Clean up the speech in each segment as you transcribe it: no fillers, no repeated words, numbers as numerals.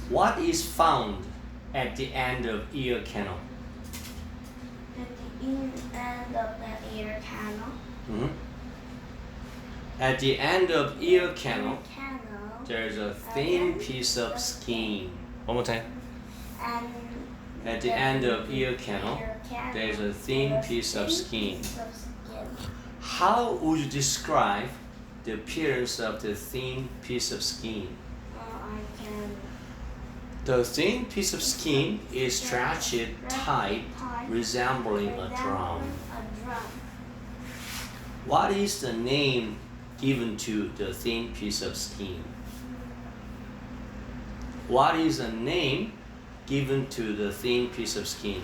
What is found at the end of ear canal? At the end of the ear canal. Mm-hmm. At the end of ear canal, there's a thin piece of skin. One more time. And at the end of ear canal, there's a thin piece of skin. How would you describe the appearance of the thin piece of skin? The thin piece of skin is stretched tight, resembling a drum. What is the name given to the thin piece of skin? What is the name given to the thin piece of skin?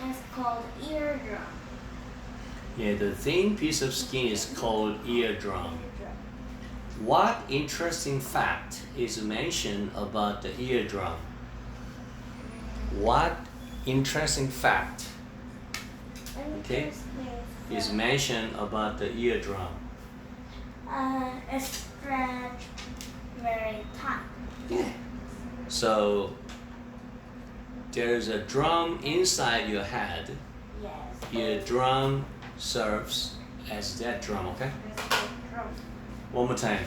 It's called eardrum. Yeah, the thin piece of skin is called eardrum. What interesting fact is mentioned about the eardrum? What interesting fact is mentioned about the eardrum? It's stretched very tight. Yeah. So there's a drum inside your head. Yes. Your drum serves as that drum, okay? One more time.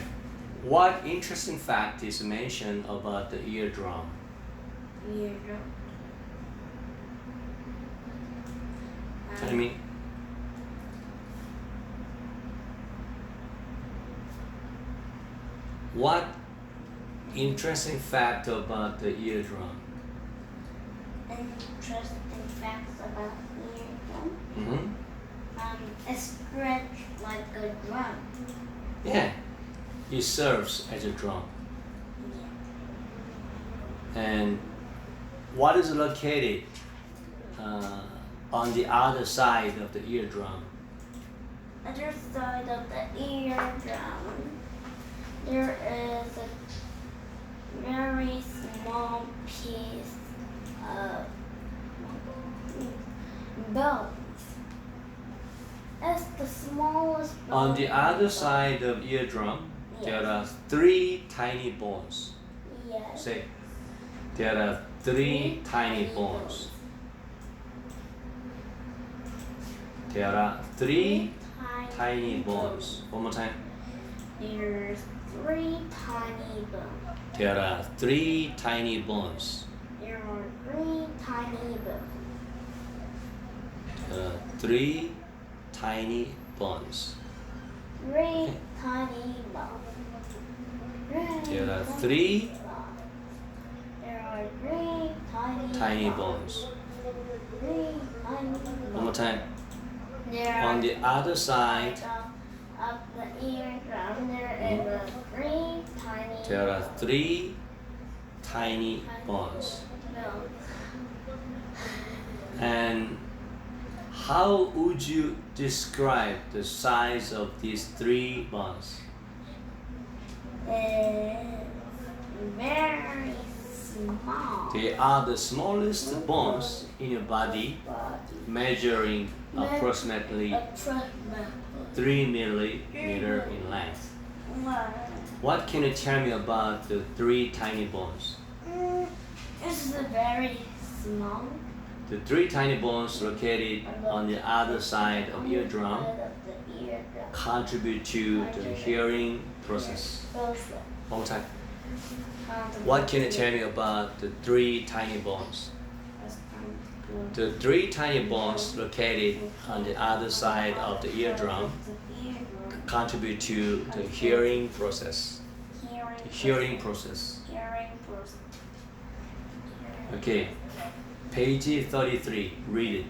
What interesting fact is mentioned about the eardrum? Eardrum. Tell me. What interesting fact about the eardrum? Interesting facts about eardrum. Mm-hmm. It's stretched like a drum. Yeah, it serves as a drum. Yeah. And what is located on the other side of the eardrum? Other side of the eardrum, there is a very small piece of bones. It's the smallest bone. On the other side of eardrum, there are 3 tiny bones. Yes. Say, there are 3 tiny bones. There are 3 tiny bones. One more time. There's 3 tiny bones. There are 3 tiny bones. There are 3 tiny bones. There are 3 tiny bones. 3 tiny bones. There are 3 There are 3 tiny bones. 3 tiny bones. One more time. There On the other side, of the eardrum, there is a 3 tiny. there are 3 tiny bones. bones. And how would you describe the size of these 3 bones? It's very small. They are the smallest bones in your body, measuring approximately 3 millimeter in length. What can you tell me about the 3 tiny bones? It's very small. The 3 tiny bones located on the other side of eardrum contribute to the hearing process. One more time. What can you tell me about the 3 tiny bones? The 3 tiny bones located on the other side of the eardrum contribute to the hearing process. The hearing process. Okay. Page 33. Read it.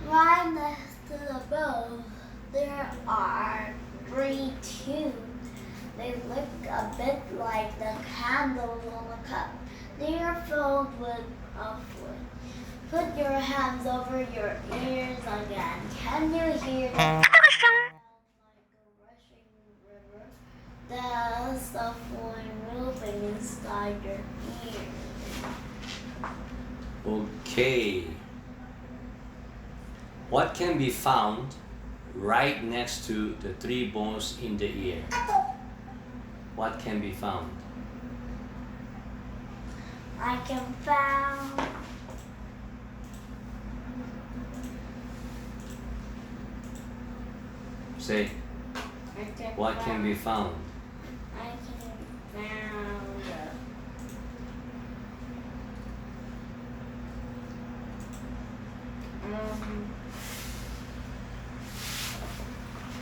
Right next to the bowl, there are 3 tubes. They look a bit like the candles on a cup. They are filled with a fluid. Put your hands over your ears again. Can you hear that? Like a rushing river. That's the fluid moving inside your ears. Okay. What can be found right next to the three bones in the ear, what can be found? I can found Say, what can be found? I can found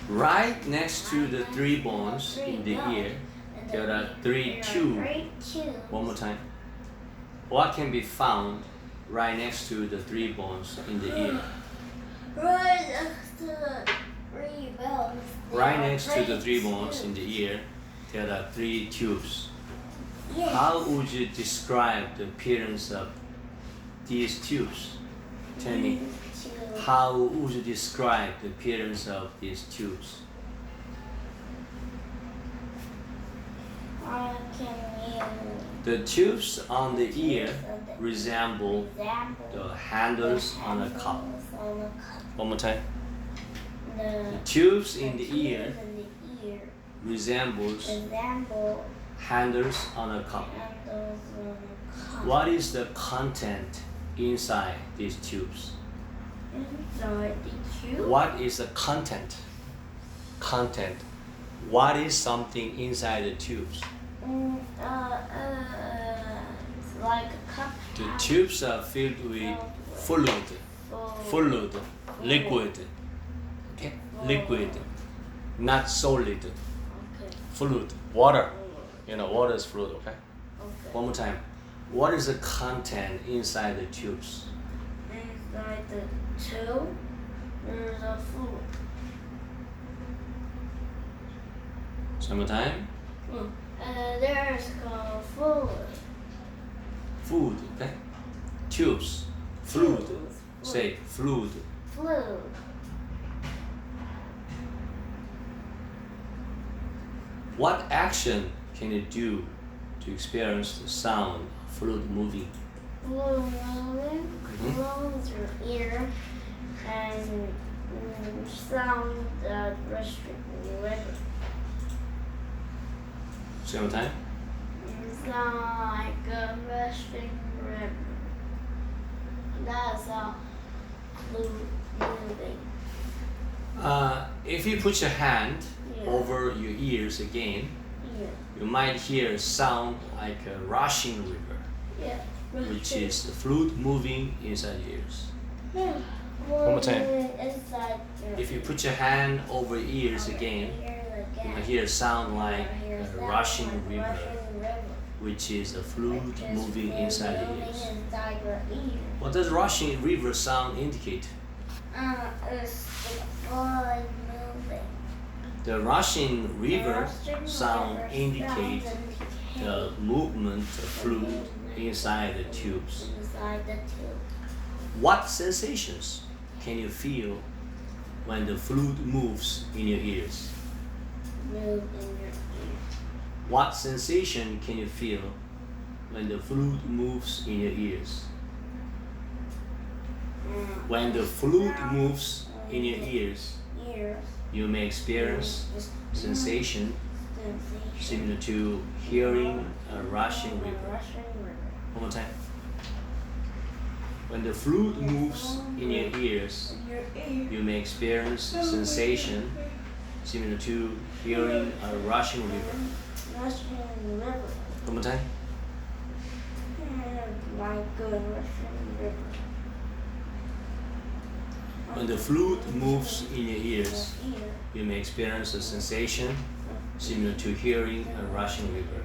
Right next to the three bones in the ear, there are three tubes. One more time. What can be found right next to the three bones in the ear? Right next to the three bones. Right next to the three bones in the ear, there are three tubes. How would you describe the appearance of these tubes? Tell me. How would you describe the appearance of these tubes? The tubes on the ear resemble the handles on a cup. One more time. The tubes in the ear resembles handles on a cup. What is the content inside these tubes? Inside the tube? What is the content? Content. What is something inside the tubes? It's like a cup. The tubes are filled with fluid, liquid. Okay, liquid, not solid. Okay. Fluid, water. You know, water is fluid. Okay. Okay. One more time. What is the content inside the tubes? Inside the tube, there's a food. One more time. There's food. Food. Okay. Tubes. Fluid. Say fluid. Fluid. What action can you do to experience the sound of fluid moving? Fluid moving close your ear and sound that rushing river. Say one time. Sound like a rushing river. That's how fluid moving. If you put your hand over your ears again, you might hear a sound like a rushing river, which is the fluid moving inside your ears. One more time. If you put your hand over your ears again, you might hear a sound like a rushing river, which is the fluid moving inside your ears. What does rushing river sound indicate? It's the fluid moving. The rushing river sound indicates the movement of fluid inside the tubes. What sensations can you feel when the fluid moves in your ears? Move in your ear. What sensation can you feel when the fluid moves in your ears? When the fluid moves in your ears, you may experience sensation similar to hearing a rushing river. One more time. When the fluid moves in your ears, you may experience sensation similar to hearing a rushing river. One more time. Like a rushing river. When the fluid moves in your ears, you may experience a sensation similar to hearing a rushing river.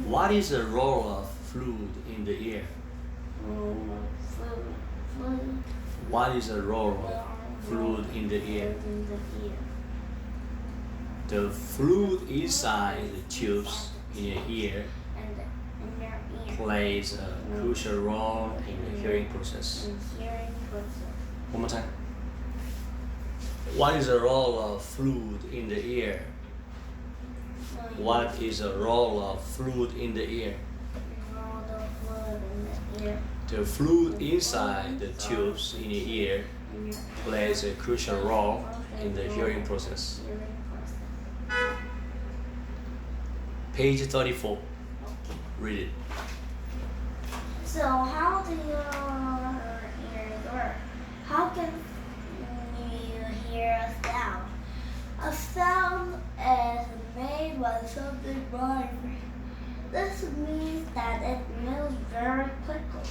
What is the role of fluid in the ear? What is the role of fluid in the ear? The fluid inside the tubes in your ear plays a crucial role in the hearing process. One more time. What is the role of fluid in the ear? What is the role of fluid in the ear? The fluid inside the tubes in your ear plays a crucial role in the hearing process. Page 34. Read it. So how do your ears work? How can you hear a sound? A sound is made when something vibrates. This means that it moves very quickly.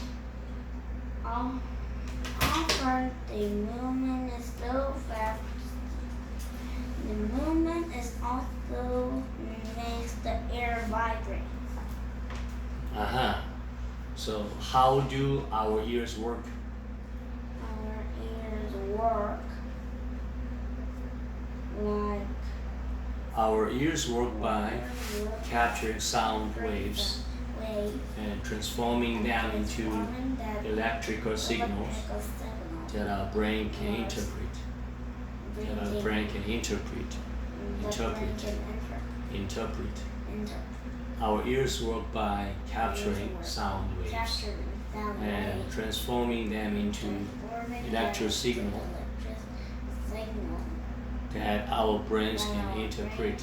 Often the movement is so fast. The movement is also makes the air vibrate. So how do our ears work? Our ears work like Our ears work by capturing sound waves and transforming them into electrical signals that our brain can interpret. Our ears work by capturing sound waves and transforming them into electrical signals that our brains can interpret.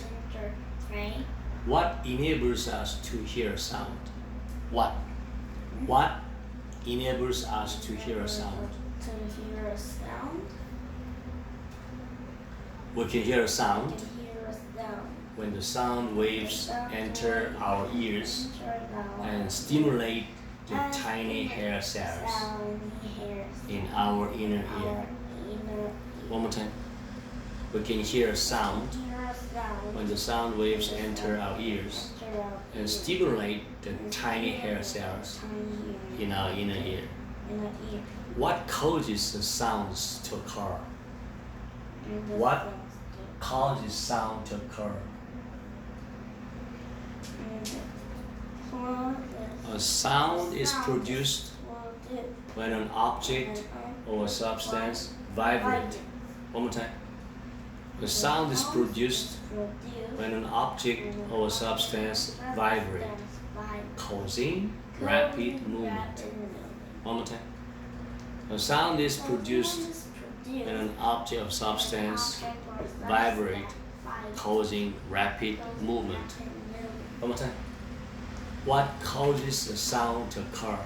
What enables us to hear sound? What enables us to hear a sound? We can hear a sound when the sound waves enter our ears and stimulate the tiny hair cells in our inner ear. One more time. We can hear a sound when the sound waves enter our ears and stimulate the tiny hair cells in our inner ear. What causes the sounds to occur? What causes sound to occur? A sound is produced when an object or a substance vibrates. One more time. A sound is produced when an object or a substance vibrates, causing rapid movement. One more time. A sound is produced when an object or substance vibrates, causing rapid movement. One more time. What causes the sound to occur?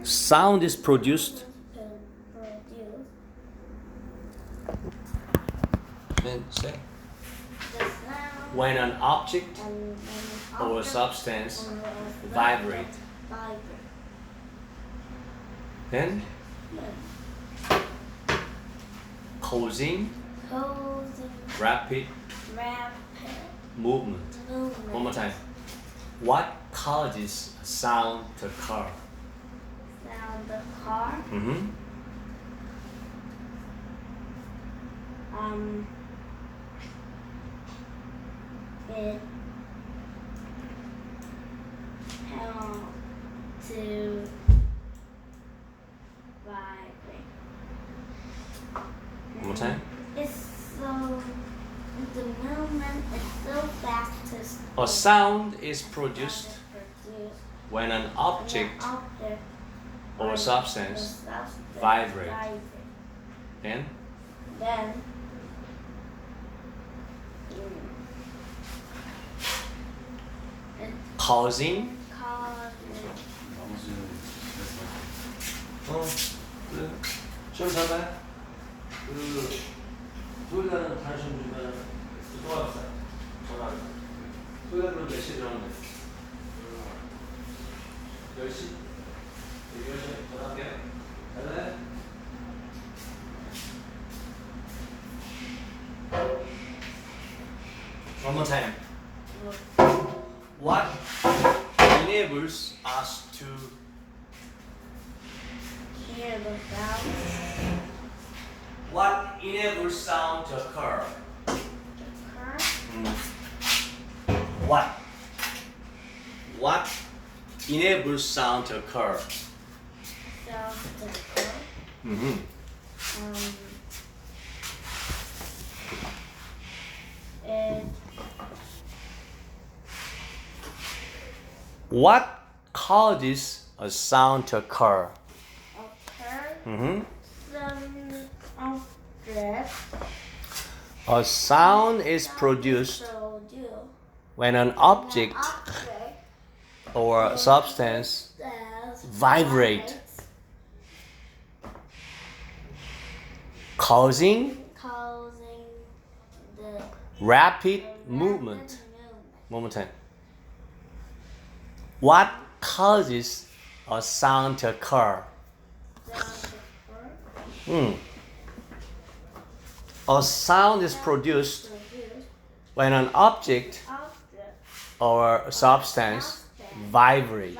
Sound is produced when an object or a substance vibrates. Then causing rapid movement. One more time. What causes a sound to occur? It helps to vibrate. One more time. The movement is so fast to A sound is produced when an object or substance vibrates. Then causing 그래. 시험 잘 봐요. 토요일날은 다른 시험 주면 또 합시다. 전화를. 토요일날은 몇 시에 들어가면 돼? 10시? 10시에 전화할게요. 잘해. One more time. What enables us to hear the sound? What enables sound to occur? What enables sound to occur? Sound to occur? What causes a sound to occur? Some object A sound is produced when an object or substance vibrate, causing the rapid movement. One more time. What causes a sound to occur? A sound is produced when an object or substance vibrate.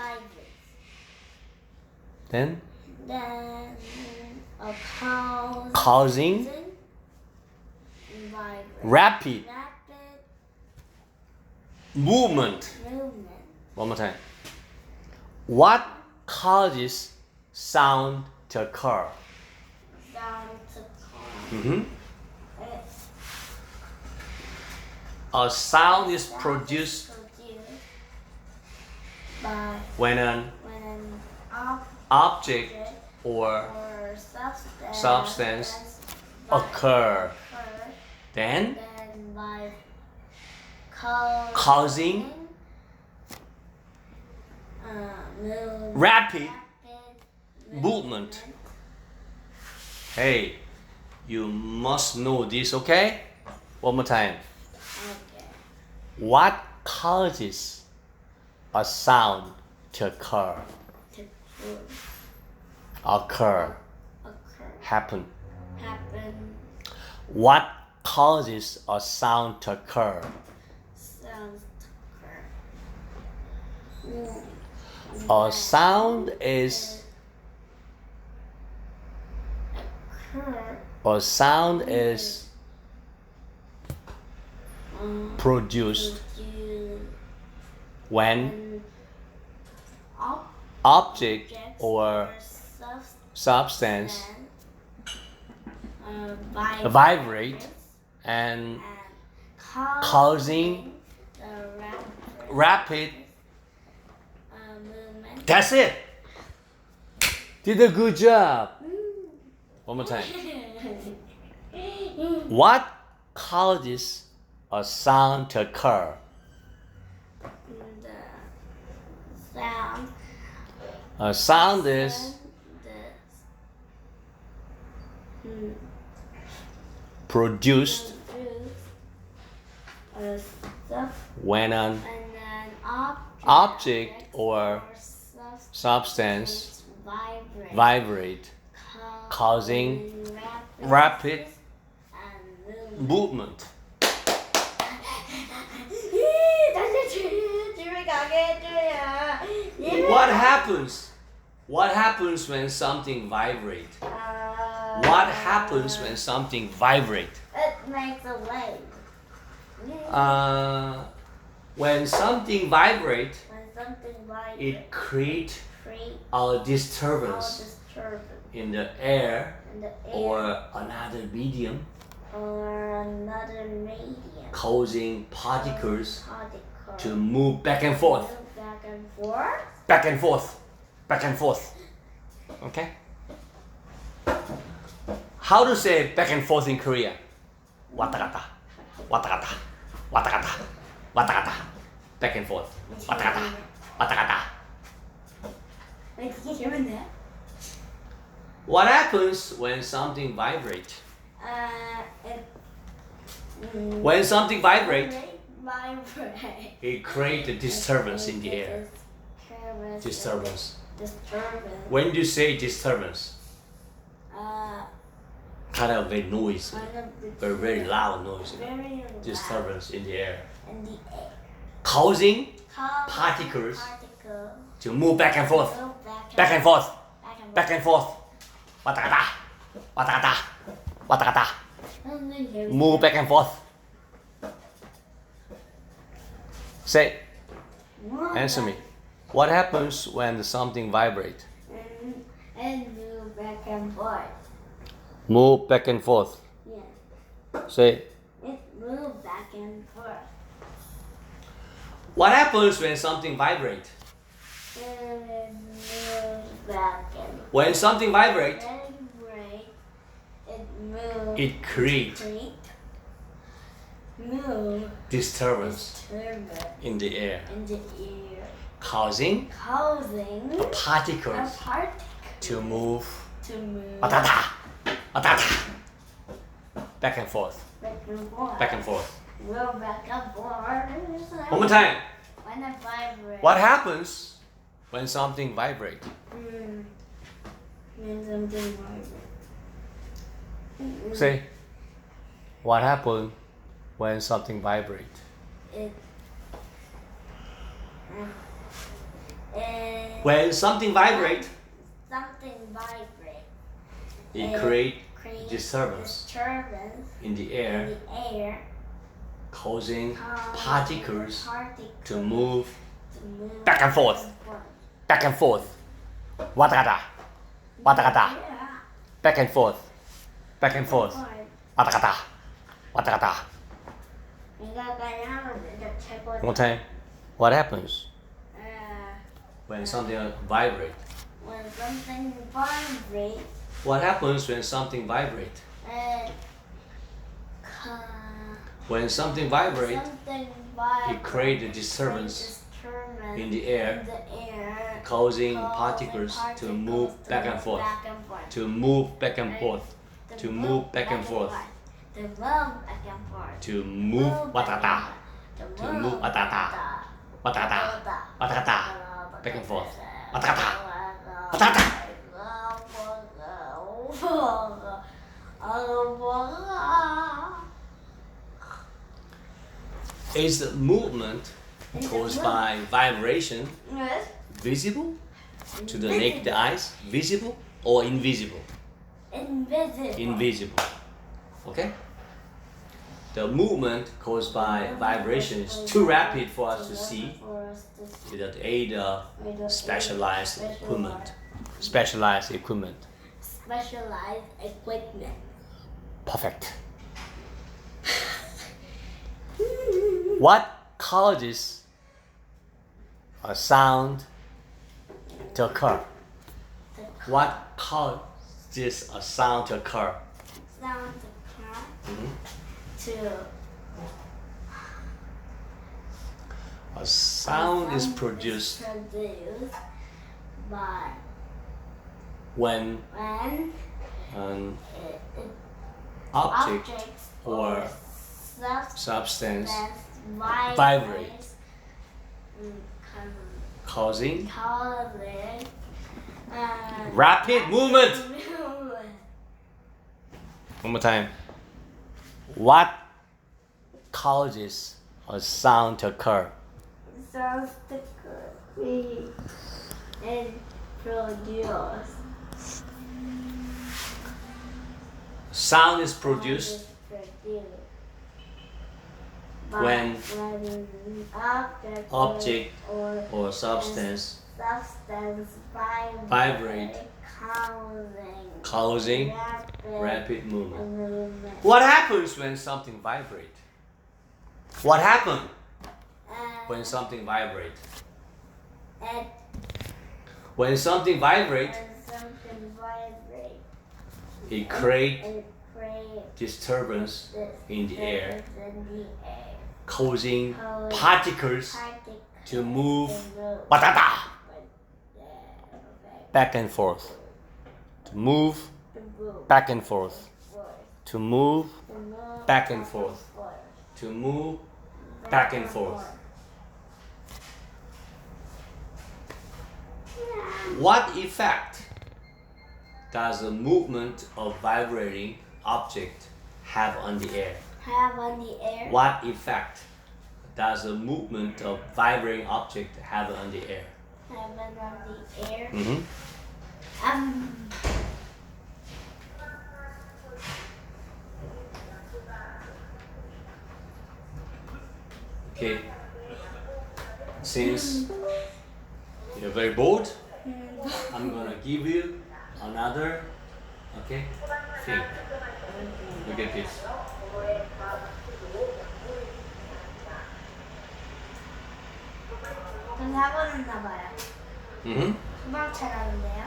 Then causing rapid movement. One more time. What causes sound to occur? A sound is produced when an object or substance occur, then causing rapid movement. Hey, you must know this, okay? One more time. What causes a sound to occur? Happen. What causes a sound to occur? A sound is produced when object or substance vibrate and causing rapid. That's it. Did a good job. One more time. What causes a sound to occur? A sound is produced when an object or substance vibrate, causing rapid movement. What happens? What happens when something vibrate? What happens when something vibrate? It makes a wave. When something vibrate, it create a disturbance in the air or another medium, causing particles to move back and forth. Back and forth. Back and forth. Okay? How to say back and forth in Korea? Watakata. Watakata. Watakata. Watakata. Back and forth. Watakata. Watakata. What happens when something vibrates? When something vibrates, it creates a disturbance in the air. Disturbance. When do you say disturbance? Kind of very noise, very loud noise. Disturbance in the air. Causing particles to move back and forth. Back and forth. Back and forth. Watakata. Watakata. Watakata. Move back and forth. Say, answer me. What happens when something vibrates? And move back and forth. Move back and forth. Yeah. Say, It moves back and forth. what happens when something vibrates? It moves back and When something vibrates, vibrate. It moves. it creates Move. disturbance Turbulence in the air, in the air, causing causing the a particles particle to move to move watata, watata, back and forth, back and forth. back and forth. Go back and forth. One more time. When it vibrates. What happens when something vibrates? When something vibrates. Say, what happens when something vibrates? It. When something vibrates, Something vibrates. it creates disturbance Disturbance in the in air, the air. causing particles to move to move back and forth, back and forth. Watata, watata, Yeah. back and forth, back and forth. Watata, watata. One more time. What happens when something vibrates? When something vibrates, What happens when something vibrates? it When something vibrates, something it creates a disturbance in the air, causing particles to move back and forth, to move back and forth, to move back and forth, to move back and forth, to move watata, to move watata, watata, watata, back and forth, watata, watata. Is the movement caused by vibration visible to the naked eyes? Visible or invisible? Invisible. Invisible. Okay? The movement caused by vibration is too rapid for us to see without the aid of specialized equipment. Specialized equipment. Specialized equipment. Perfect. What causes a sound to occur? What causes a sound to occur? Sound to Mhm. to A sound is produced by when when an object objects or substance substance vibrates, causing causing rapid movement. One more time. What causes a sound to occur? Sounds to create and produce. Sound is produced when object or substance vibrate, causing rapid movement. What happens when something vibrates? What happens when something vibrates? When something vibrates, it creates disturbance in the air, causing particles to move batata, back and forth, to move back and forth, to move back and forth, to move back and forth. What effect does the movement of vibrating object have on the air? Have on the air. What effect does the movement of vibrating object have on the air? Have on the air. Mm-hmm. Okay. Since you're very bored, I'm gonna give you another thing. Look at this. 전 사고 났나 봐요. 금방 차가는데요?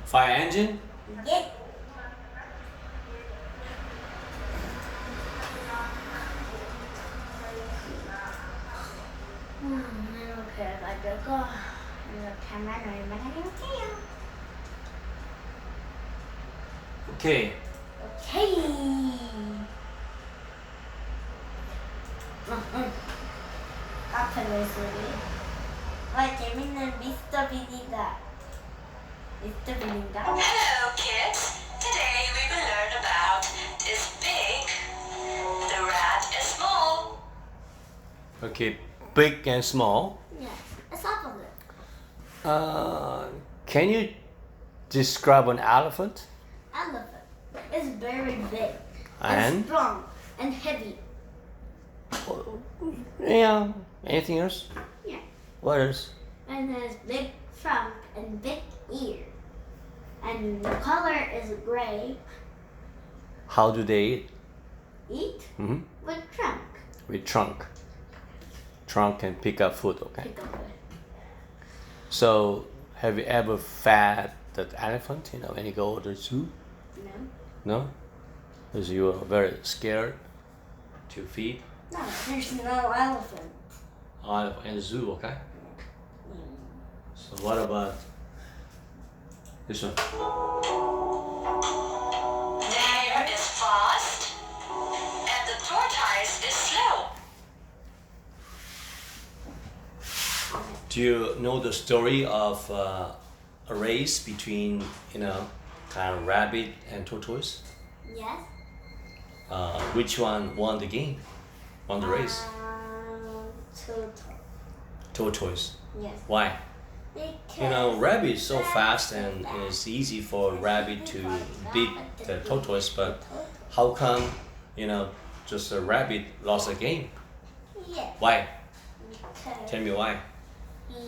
Fire engine? 예. 이렇게 해가지고 이렇게 하면 얼마나 행복해요. 오케이. 오케이. 카페 소리. 와 재밌는 미스터 빈이다. 미스터 빈인가? Hello, kids. Today we will learn about is big, the rat is small. Okay, big and small. Yeah, it's opposite. Can you describe an elephant? Elephant is very big And? strong and heavy. Yeah. Anything else? Yeah, What else? and has big trunk and big ear. And the color is gray. How do they eat? Eat Mm-hmm. with trunk. With trunk. Trunk can pick up food, okay? Pick up with. So, have you ever fed that elephant, when you go to the zoo? No. No? Because you are very scared to feed No, there's no elephant. in the zoo, okay? So what about this one? Bear is fast, and the tortoise is slow. Do you know the story of a race between, kind of rabbit and tortoise? Yes. Which one won the game? Won the race? Total. Tortoise. Yes. Why? Because Rabbit is so fast and it's easy for rabbit to beat the tortoise, but how come, just a rabbit lost the game? Yes. Why? Because Tell me why. he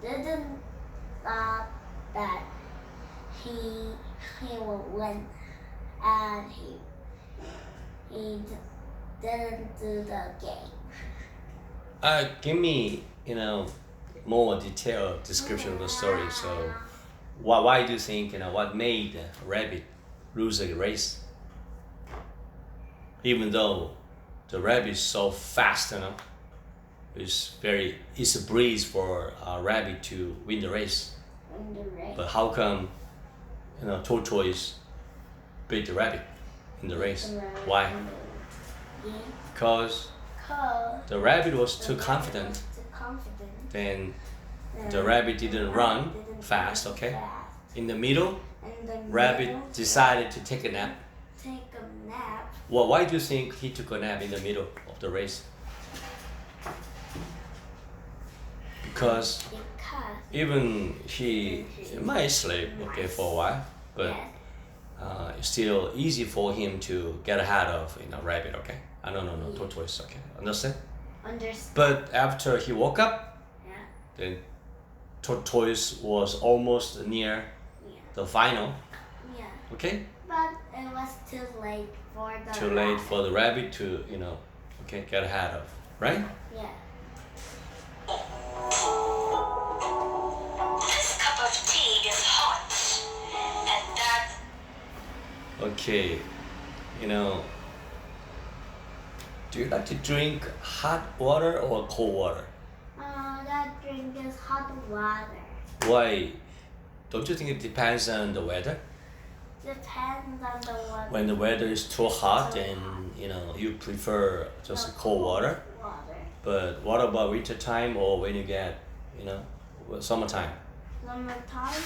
didn't thought that he will win, and he didn't do the game. Give me, more detailed description of the story. So, why do you think, what made a rabbit lose a race? Even though the rabbit is so fast, it's a breeze for a rabbit to win the race. In the race. But how come, tortoise beat the rabbit in the race? Why? Because Because the rabbit was too confident. Too confident. Then the rabbit didn't run fast, okay? Fast. In the middle, And the rabbit middle, decided to take a nap. take a nap. Well, why do you think he took a nap in the middle of the race? Because Because even he might sleep, for a while, but yes. it's still easy for him to get ahead of rabbit, okay? No, tortoise, okay? Understand? Understand. But after he woke up, Yeah. then tortoise was almost near Yeah. the final, Yeah. okay? But it was too late for the Too late rabbit. for the rabbit to, get ahead of, right? Yeah. This cup of tea is hot, and that Okay, do you like to drink hot water or cold water? That drink is hot water. Why? Don't you think it depends on the weather? Depends on the water. When the weather is too hot, then you prefer just cold water. Water. But what about winter time or when you get, summertime? Summertime.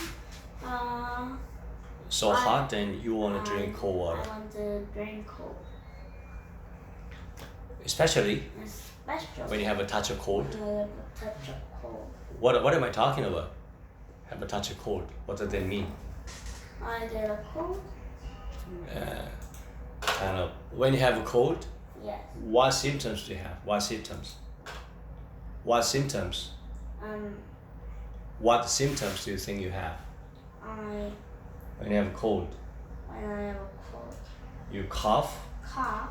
So hot, then you want to drink cold I water. want to drink cold. Especially Especially when you have a touch of cold. a touch of cold. What am I talking about? Have a touch of cold. What does that mean? I get a cold. Kind of when you have a cold, Yes. what symptoms do you have? What symptoms? What symptoms? What symptoms do you think you have when you have a cold? When I have a cold, You cough. cough,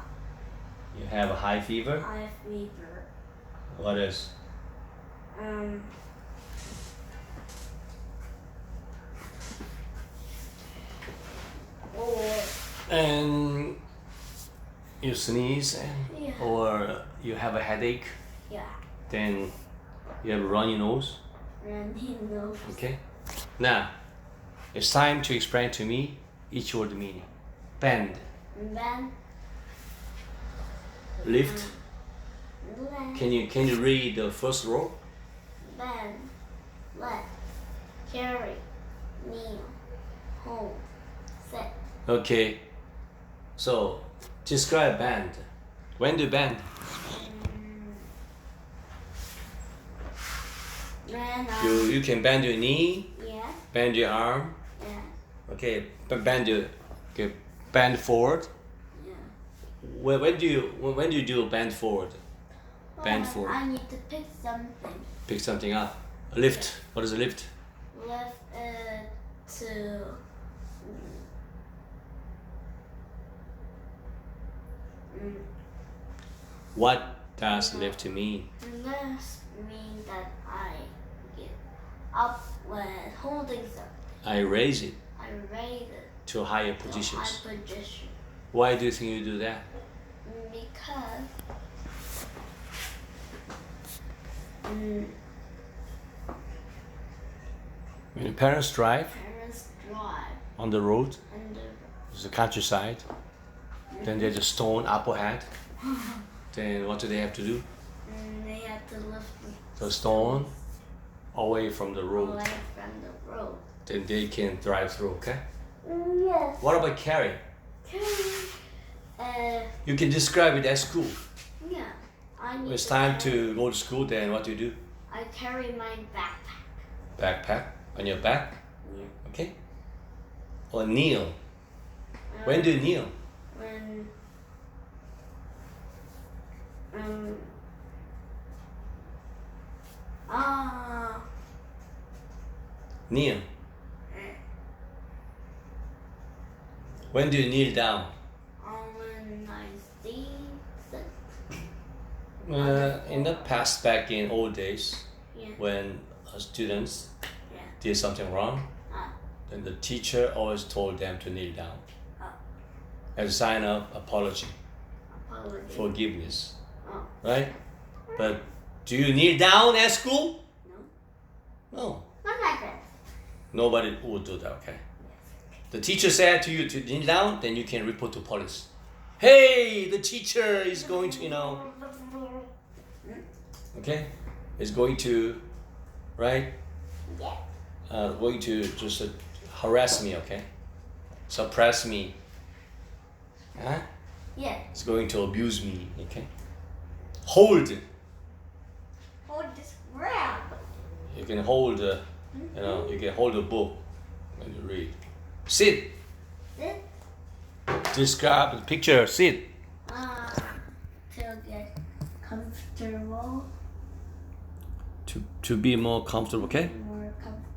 You have a high fever. I have fever, What else? Or And you sneeze Yeah. or you have a headache, yeah, then you have a runny nose. runny nose. Okay? Now, it's time to explain to me each word meaning. Bend, And then lift. left, Can you read the first row? bend, left, carry, kneel, hold, sit. Okay. So describe bend. When do you bend? Then You can bend your knee, yeah, bend your arm. yeah, Okay, bend forward. yeah. When do you do bend forward? Bend Well, forward. I need to pick something. Pick something up. A lift. What is a lift? Lift it to What does lift mean? this means that I get up when holding something. I raise it I raise it to higher to positions. high position Why do you think you do that? because When your parents drive parents drive on the road, and it's the countryside, then there's a stone up ahead. Then what do they have to do? they have to lift The stone away from the road. away from the road. Then they can drive through, okay? Yes. What about carry? You can describe it at school. Yeah. I need When it's to time carry- to go to school, then what do you do? I carry my backpack. Backpack on your back, Yeah. okay? Or kneel. When do you kneel? When Kneel. When do you kneel down? when I see In the past, back in old days, yeah, when students yeah. did something wrong, then the teacher always told them to kneel down as a sign of apology, Apology. forgiveness, Oh, right? But do you kneel down at school? no. No, Not like that. nobody would do that, okay? The teacher said to you to kneel down, then you can report to police. Hey, the teacher is going to, okay? Is going to, right? Yeah. Going to just harass me, okay? Suppress me. Huh? Yeah. It's going to abuse me, okay? Hold. Hold this grab. You can hold, you can hold a book when you read. Sit. Sit. Describe the picture. Sit. To get comfortable. To be more comfortable, okay?